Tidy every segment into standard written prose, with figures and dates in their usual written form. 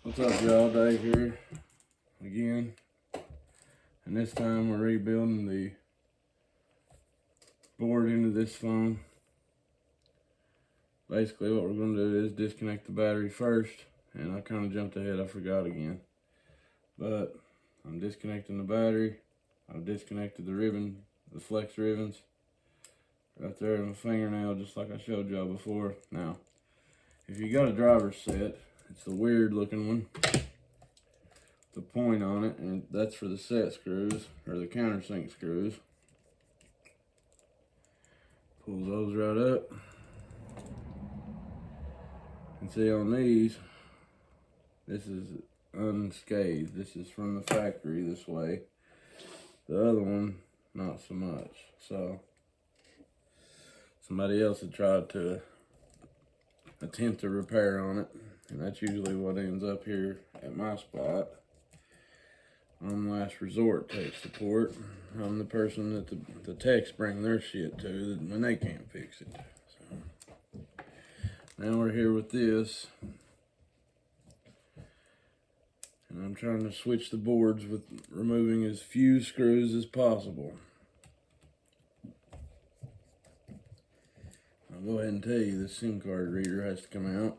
What's up, y'all? Dave here again, and this time we're rebuilding the board into this phone. Basically what we're going to do is disconnect the battery first, and I kind of jumped ahead, I forgot again, but I'm disconnecting the battery. I've disconnected the ribbon, the flex ribbons right there in my fingernail, just like I showed y'all before. Now if you got a driver's set, it's a weird looking one, the point on it, and that's for the set screws or the countersink screws. Pull those right up, and see on these, this is unscathed. This is from the factory this way. The other one, not so much. So somebody else had tried to attempt a repair on it, and that's usually what ends up here at my spot. On last resort tech support. I'm the person that the techs bring their shit to when they can't fix it. So now we're here with this, and I'm trying to switch the boards with removing as few screws as possible. I'll go ahead and tell you, the SIM card reader has to come out.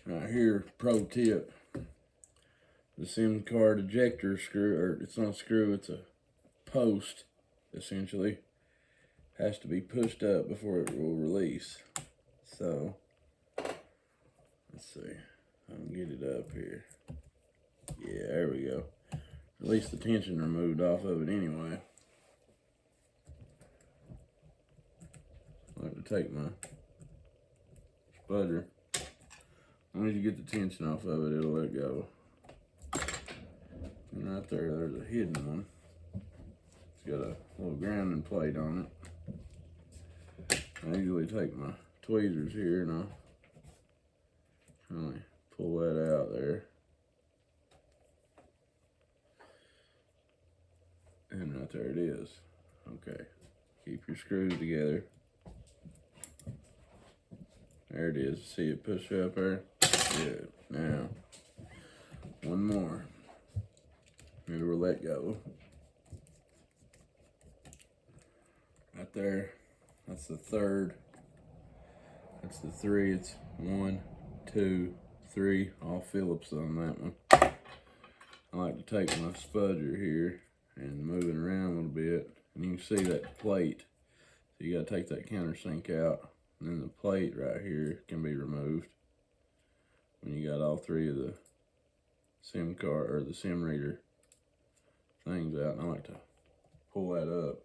Right here, pro tip. The SIM card ejector screw, or it's not a screw, it's a post, essentially, has to be pushed up before it will release. So, let's see, I can get it up here. Yeah, there we go. At least the tension removed off of it anyway. I like to take my spudger. As long as you get the tension off of it, it'll let go. And right there, there's a hidden one. It's got a little grounding plate on it. I usually take my tweezers here and I'll kind of pull that out there. And right there it is. Okay, keep your screws together. There it is. See it push up there? Good. Now, one more. It will let go. Right there. That's the third. That's the three. It's 1, 2, 3. All Phillips on that one. I like to take my spudger here and move it around a little bit. And you can see that plate. So you gotta take that countersink out. And then the plate right here can be removed when you got all three of the SIM card or the SIM reader things out. And I like to pull that up.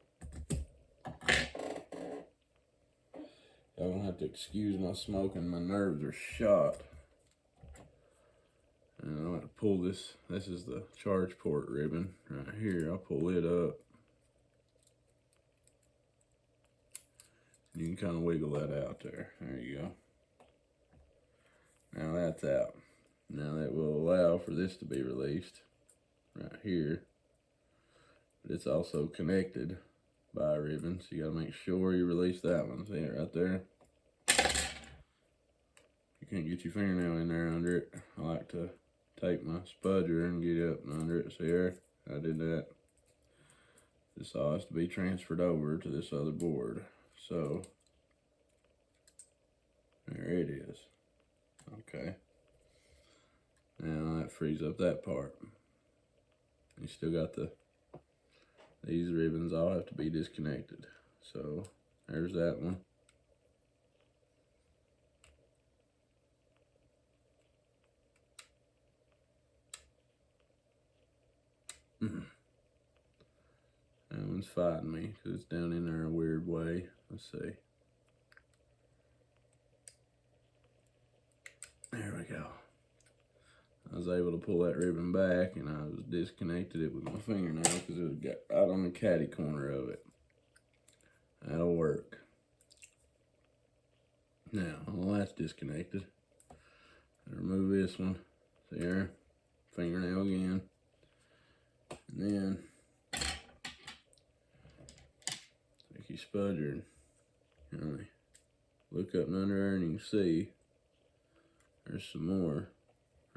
Y'all gonna have to excuse my smoking, my nerves are shot. And I like to pull this. This is the charge port ribbon right here. I'll pull it up. You can kind of wiggle that out there. There you go. Now that's out. Now that will allow for this to be released right here. But it's also connected by a ribbon, so you gotta make sure you release that one. See it right there? You can't get your fingernail in there under it. I like to take my spudger and get up and under it. See there? I did that. This all has to be transferred over to this other board. So, there it is. Okay. Now that frees up that part. You still got these ribbons all have to be disconnected. So, there's that one. That one's fighting me because it's down in there a weird way. Let's see. There we go. I was able to pull that ribbon back, and I was disconnected it with my fingernail because it was got right on the caddy corner of it. That'll work. Now, well, that's disconnected. Remove this one. See there? Fingernail again. And then take your spudger and look up and under there, and you can see There's some more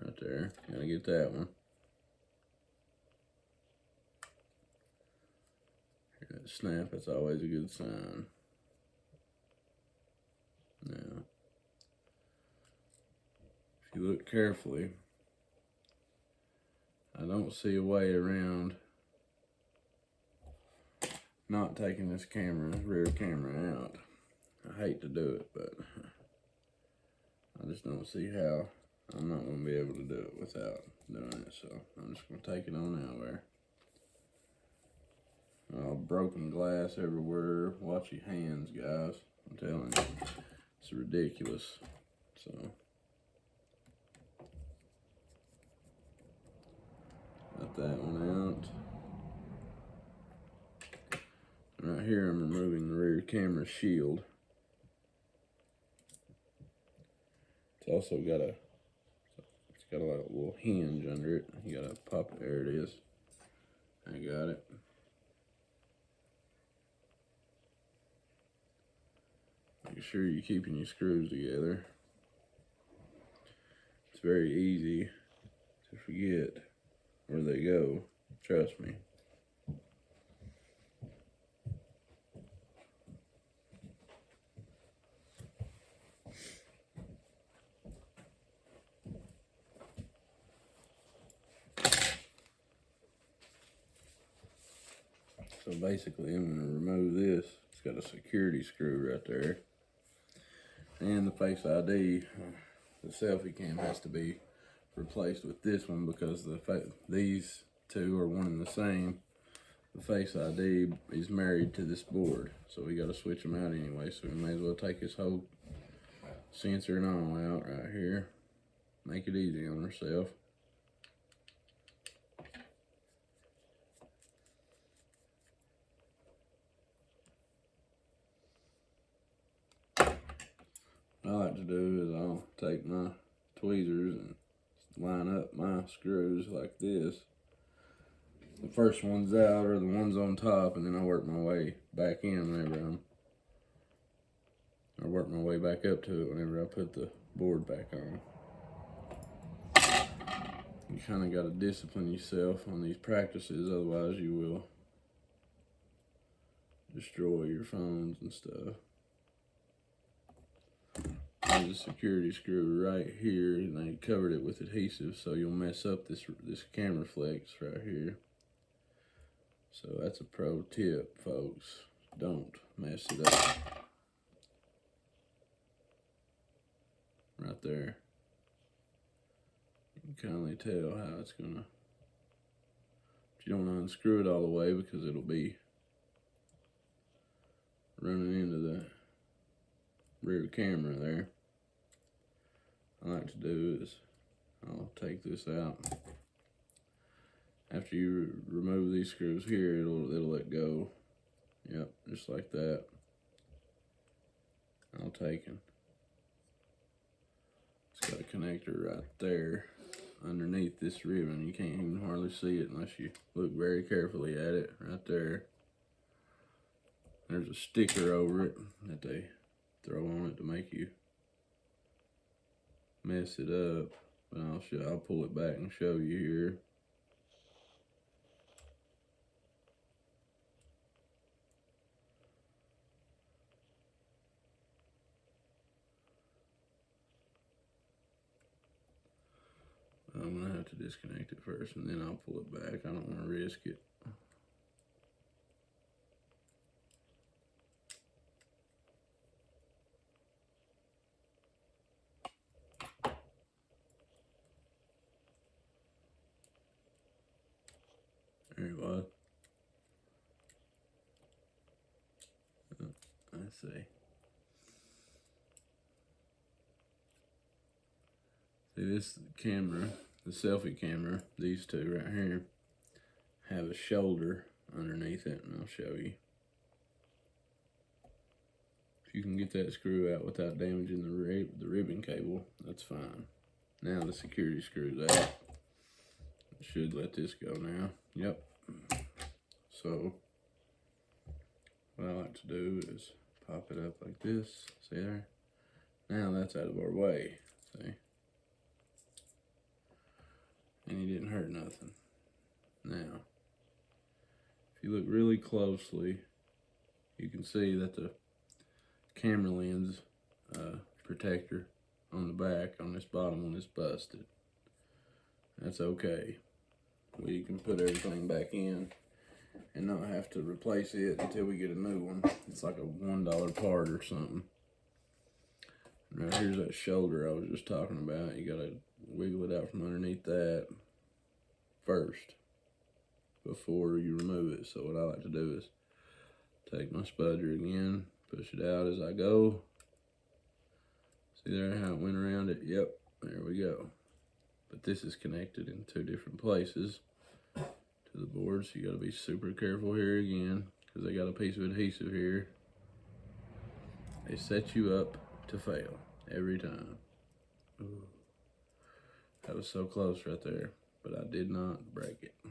right there. Gotta get that one. Hear that snap? That's always a good sign. Now, if you look carefully, I don't see a way around not taking this rear camera out. I hate to do it, but I just don't see how. I'm not going to be able to do it without doing it, so I'm just going to take it on out there. Broken glass everywhere. Watch your hands, guys. I'm telling you, it's ridiculous. So, got that one out. Right here, I'm removing the rear camera shield. It's also got a like a little hinge under it. You gotta pop it. There it is. I got it. Make sure you're keeping your screws together. It's very easy to forget where they go. Trust me. So basically, I'm going to remove this. It's got a security screw right there. And the Face ID, the selfie cam has to be replaced with this one because these two are one and the same. The Face ID is married to this board, so we got to switch them out anyway. So we may as well take this whole sensor and all out right here. Make it easy on ourselves. What I like to do is I'll take my tweezers and line up my screws like this. The first one's out or the one's on top, and then I work my way back in whenever I work my way back up to it whenever I put the board back on. You kind of got to discipline yourself on these practices, otherwise you will destroy your phones and stuff. There's a security screw right here, and they covered it with adhesive, so you'll mess up this camera flex right here. So that's a pro tip, folks. Don't mess it up. Right there. You can kindly tell how it's gonna. But you don't want to unscrew it all the way because it'll be running into the rear camera there. What I like to do is I'll take this out. After you remove these screws here, it'll let go. Yep, just like that. I'll take it. It's got a connector right there underneath this ribbon. You can't even hardly see it unless you look very carefully at it right there. There's a sticker over it that they throw on it to make you mess it up. But I'll pull it back and show you here. I'm gonna have to disconnect it first and then I'll pull it back. I don't want to risk it. There it was. Let's see. See, this camera, the selfie camera, these two right here, have a shoulder underneath it, and I'll show you. If you can get that screw out without damaging the ribbon cable, that's fine. Now the security screw's out. I should let this go now. Yep. So, what I like to do is pop it up like this. See there? Now that's out of our way. See? and he didn't hurt nothing. Now, if you look really closely, you can see that the camera lens protector on the back on this bottom one is busted. That's okay. We can put everything back in and not have to replace it until we get a new one. It's like a $1 part or something. Now here's that shoulder I was just talking about. You gotta wiggle it out from underneath that first before you remove it. So what I like to do is take my spudger again, push it out as I go. See there how it went around it? Yep, there we go. But this is connected in 2 different places to the board, so you gotta be super careful here again, because they got a piece of adhesive here. They set you up to fail every time. Ooh. That was so close right there, but I did not break it. I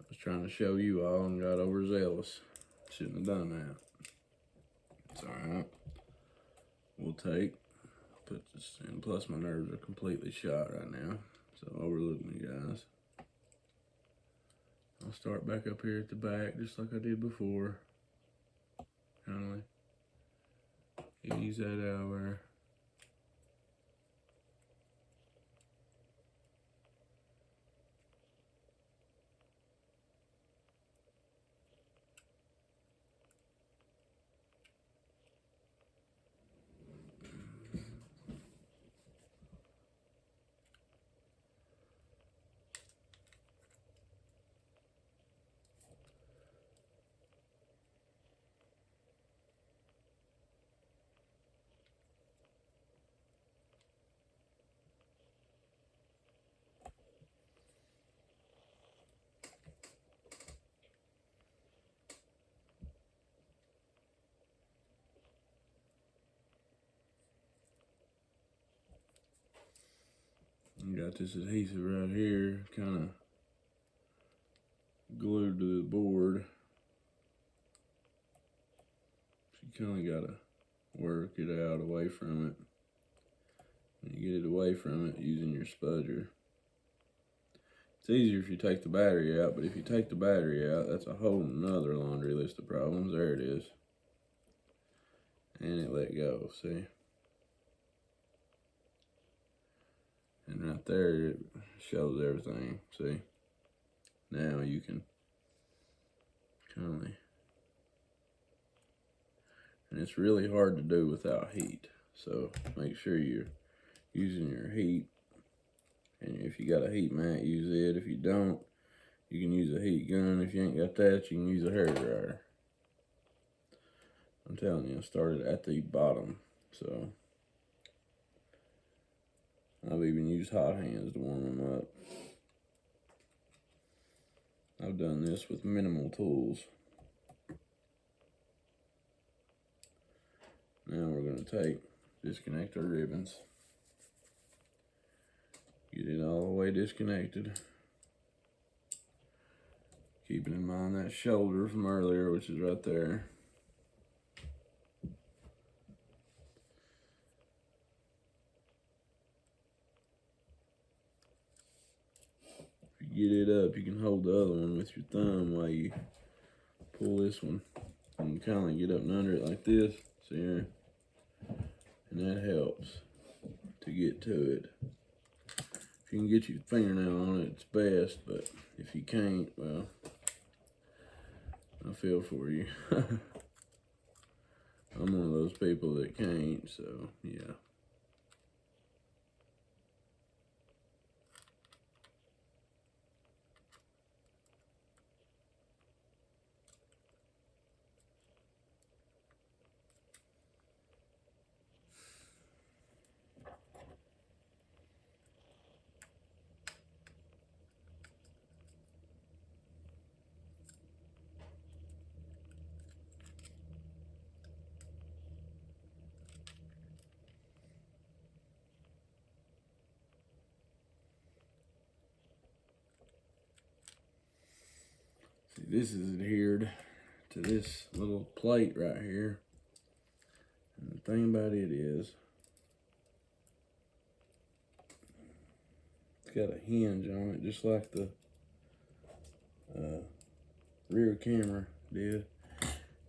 was trying to show you all and got overzealous. Shouldn't have done that. It's alright. We'll put this in. Plus my nerves are completely shot right now, so overlook me, guys. I'll start back up here at the back just like I did before. Kind of ease that out there. You got this adhesive right here, kind of glued to the board. So you kind of gotta work it out away from it. And you get it away from it using your spudger. It's easier if you take the battery out, but if you take the battery out, that's a whole nother laundry list of problems. There it is. And it let go, see? And right there, it shows everything, see? Now you can kind of, and it's really hard to do without heat. So make sure you're using your heat. And if you got a heat mat, use it. If you don't, you can use a heat gun. If you ain't got that, you can use a hairdryer. I'm telling you, I started at the bottom, so I've even used hot hands to warm them up. I've done this with minimal tools. Now we're going to disconnect our ribbons. Get it all the way disconnected. Keeping in mind that shoulder from earlier, which is right there. If you get it up, you can hold the other one with your thumb while you pull this one. You can kind of get up and under it like this, see here? And that helps to get to it. If you can get your fingernail on it, it's best, but if you can't, well, I feel for you. I'm one of those people that can't, so yeah. See, this is adhered to this little plate right here. And the thing about it is, It's got a hinge on it, just like the rear camera did.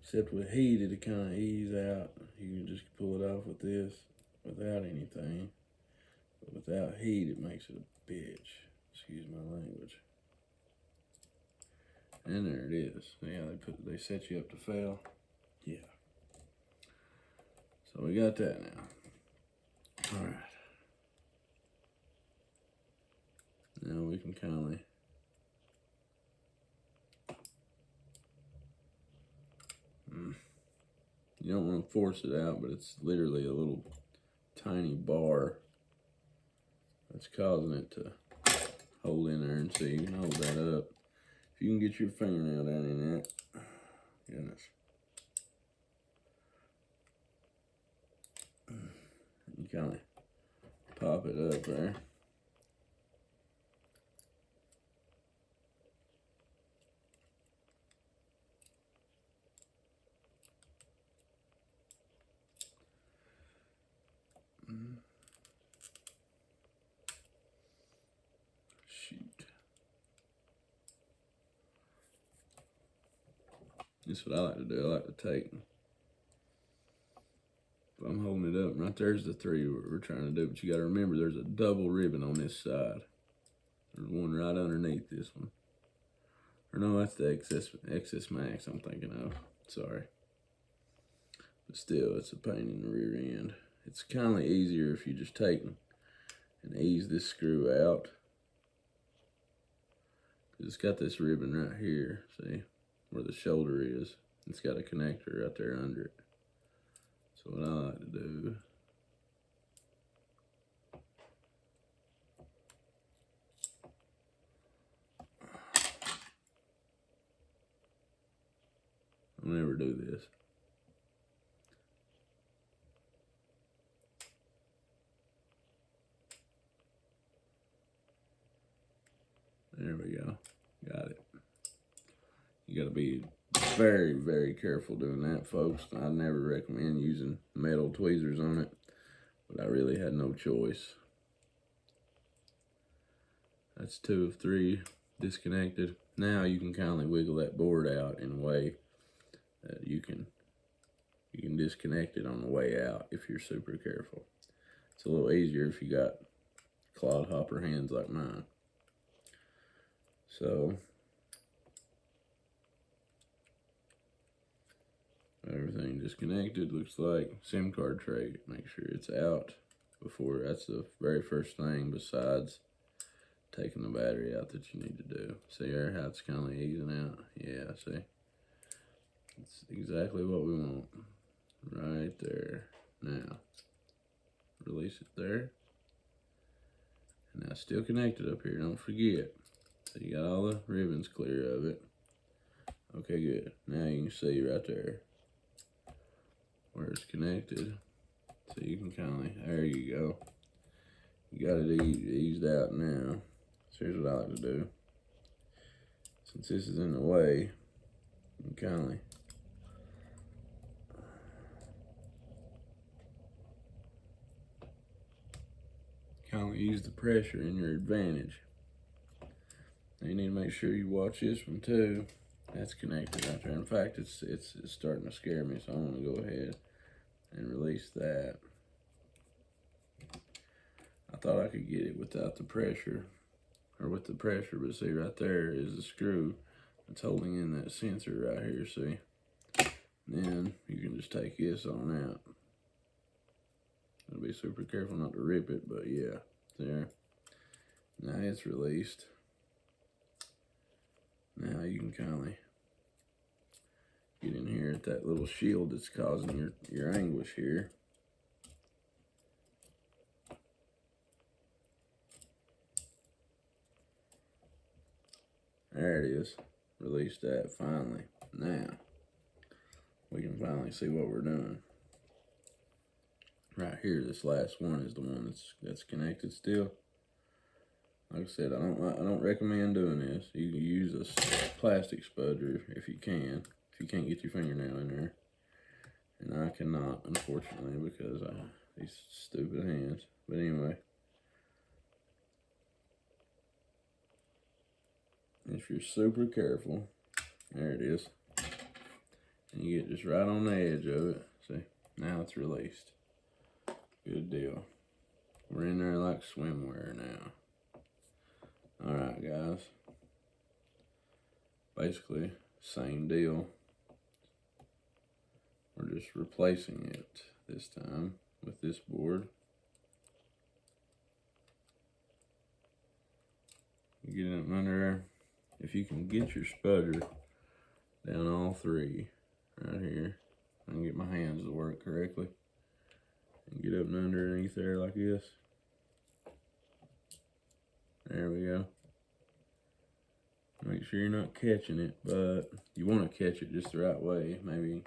Except with heat, it'll kind of ease out. You can just pull it off with this without anything. But without heat, it makes it a bitch. Excuse my language. And there it is. Yeah, they set you up to fail. Yeah. So we got that now. All right. Now we can kind of you don't want to force it out, but it's literally a little tiny bar that's causing it to hold in there. And see, you can hold that up. If you can get your fingernail down in that, goodness. You kind of pop it up there. Shoot. That's what I like to do. I like to take, if I'm holding it up, right there's the three we're trying to do, but you got to remember there's a double ribbon on this side. There's one right underneath this one. Or no, that's the excess max I'm thinking of. Sorry. But still, it's a pain in the rear end. It's kind of easier if you just take and ease this screw out. It's got this ribbon right here, see, where the shoulder is. It's got a connector right there under it. So what I like to do, I'll never do this. There we go. Got it. You got to be very, very careful doing that, folks. I never recommend using metal tweezers on it, but I really had no choice. That's 2 of 3 disconnected. Now you can kindly wiggle that board out in a way that you can disconnect it on the way out if you're super careful. It's a little easier if you got clodhopper hands like mine. So everything disconnected, looks like. SIM card tray, make sure it's out before, that's the very first thing besides taking the battery out that you need to do. See there how it's kind of easing out? Yeah, see? It's exactly what we want. Right there. Now, release it there. And now still connected up here, don't forget. So you got all the ribbons clear of it. Okay, good. Now you can see right there where it's connected. So you can kind of, there you go. You got it eased out now. So here's what I like to do. Since this is in the way, you kind of use the pressure in your advantage. Now you need to make sure you watch this one too. That's connected out there. In fact, it's starting to scare me, so I'm gonna go ahead and release that. I thought I could get it without the pressure, or with the pressure, but see right there is the screw that's holding in that sensor right here, see? Then you can just take this on out. Gotta be super careful not to rip it, but yeah, there. Now it's released. Now you can kind of get in here at that little shield that's causing your anguish here. There it is. Release that finally. Now we can finally see what we're doing. Right here, this last one is the one that's connected still. Like I said, I don't recommend doing this. You can use a plastic spudger if you can. If you can't get your fingernail in there. And I cannot, unfortunately, because these stupid hands. But anyway. if you're super careful, there it is. And you get just right on the edge of it. See, now it's released. Good deal. We're in there like swimwear now. Alright guys. Basically, same deal. We're just replacing it this time with this board. You get it up under there. If you can get your spudger down all three right here, I can get my hands to work correctly. And get up and underneath there like this. There we go. Make sure you're not catching it, but you want to catch it just the right way. Maybe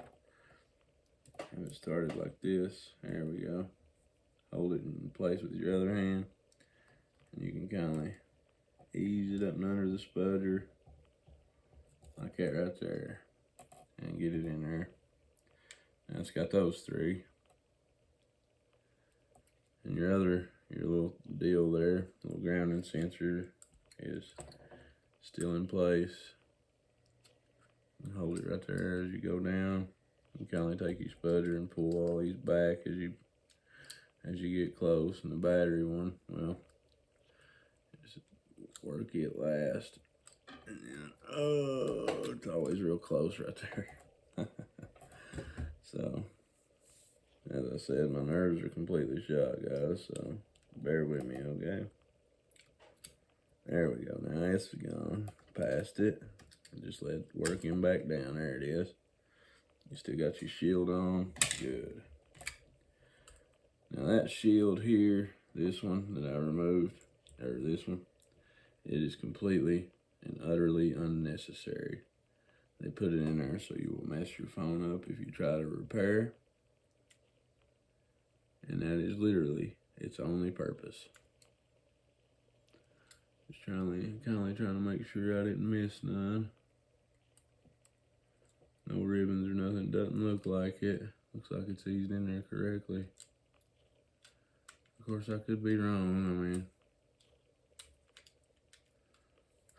have it started like this. There we go. Hold it in place with your other hand. And you can kind of ease it up and under the spudger. Like that right there. And get it in there. And it's got those three. And your little deal there, little grounding sensor is still in place. And hold it right there as you go down. You kind of take your spudger and pull all these back as you get close. And the battery one, well, just work it last. And then, oh, it's always real close right there. So, as I said, my nerves are completely shot, guys, so bear with me, okay? There we go. Now it's gone past it. Just let it work him back down. There it is. You still got your shield on. Good. Now that shield here, this one that I removed, or this one, it is completely and utterly unnecessary. They put it in there so you will mess your phone up if you try to repair. And that is literally its only purpose. Just kind of trying to make sure I didn't miss none. No ribbons or nothing. Doesn't look like it. Looks like it's eased in there correctly. Of course, I could be wrong. I mean,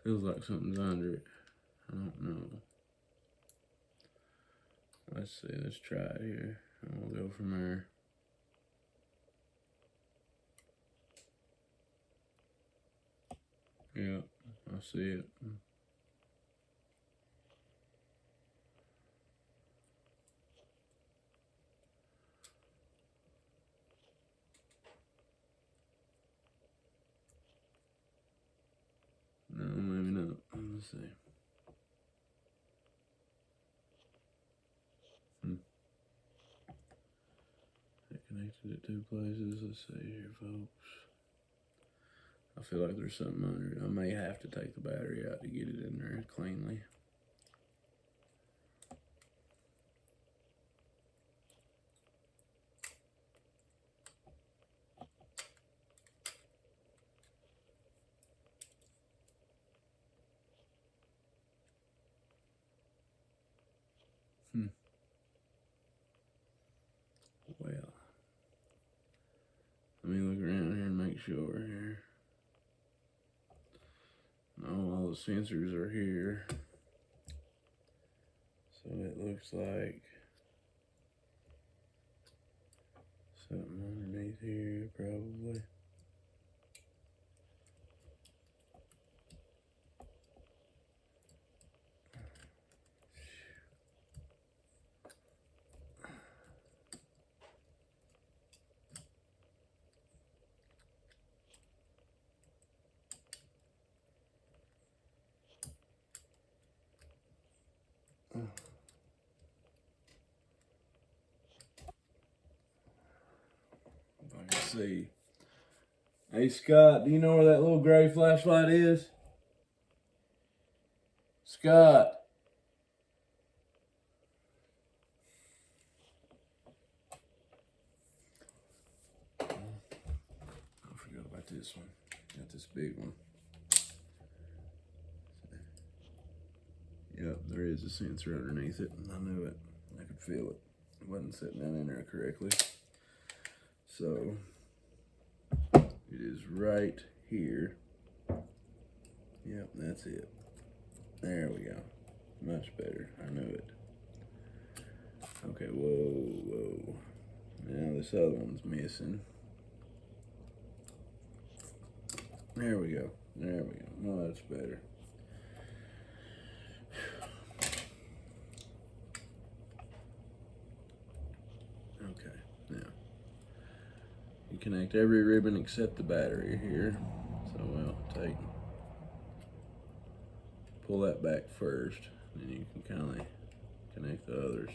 feels like something's under it. I don't know. Let's see. Let's try it here. And we'll go from there. Yeah, I see it. No, maybe not. Let's see. It connected at two places. Let's see here, folks. I feel like there's something under it. I may have to take the battery out to get it in there cleanly. Well, let me look around here and make sure here. No, all the sensors are here. So it looks like something underneath here, probably. If I can see. Hey Scott, do you know where that little gray flashlight is? Scott. I forgot about this one. Got this big one. Yep, there is a sensor underneath it. I knew it. I could feel it. It wasn't sitting down in there correctly. So, it is right here. Yep, that's it. There we go. Much better. I knew it. Okay, whoa. Now this other one's missing. There we go. No, that's better. Okay, now you connect every ribbon except the battery here. So we'll pull that back first, and you can kind of connect the others.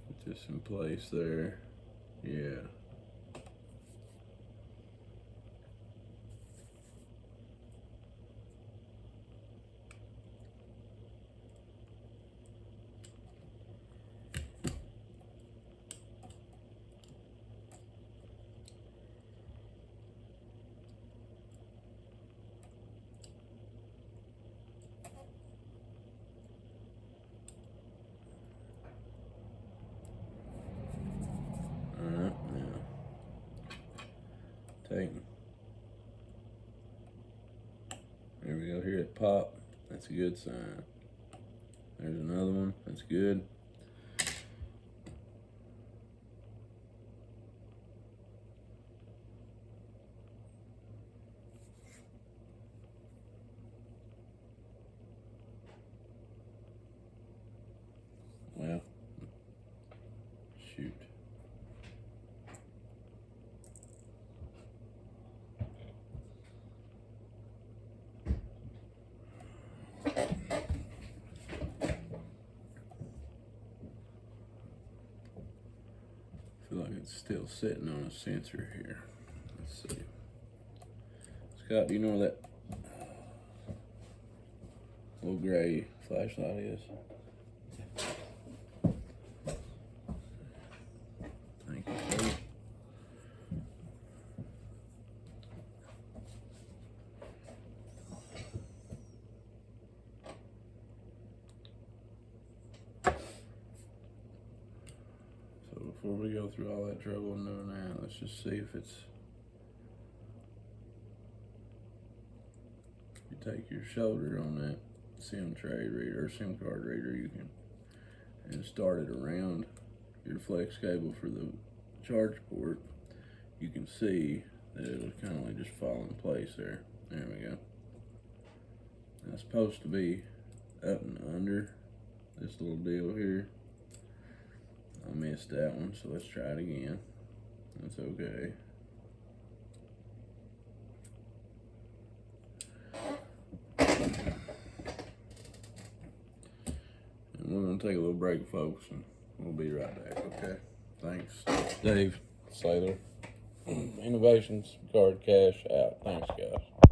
Put this in place there. Yeah. Alright, now take. There we go, hear it pop. That's a good sign. There's another one, that's good. Well, shoot. I feel like it's still sitting on a sensor here. Let's see. Scott, do you know where that little gray flashlight is? Thank you, sir. So before we go through all that trouble and doing that, let's just see if it's. You take your shoulder on that SIM tray reader or SIM card reader, you can, and start it around your flex cable for the charge port. You can see that it'll kind of like just fall in place there. There we go. Now it's supposed to be up and under this little deal here. I missed that one, so let's try it again. That's okay. And we're gonna take a little break, folks, and we'll be right back, okay? Thanks. Dave Saylor, Innovations Card Cash out. Thanks, guys.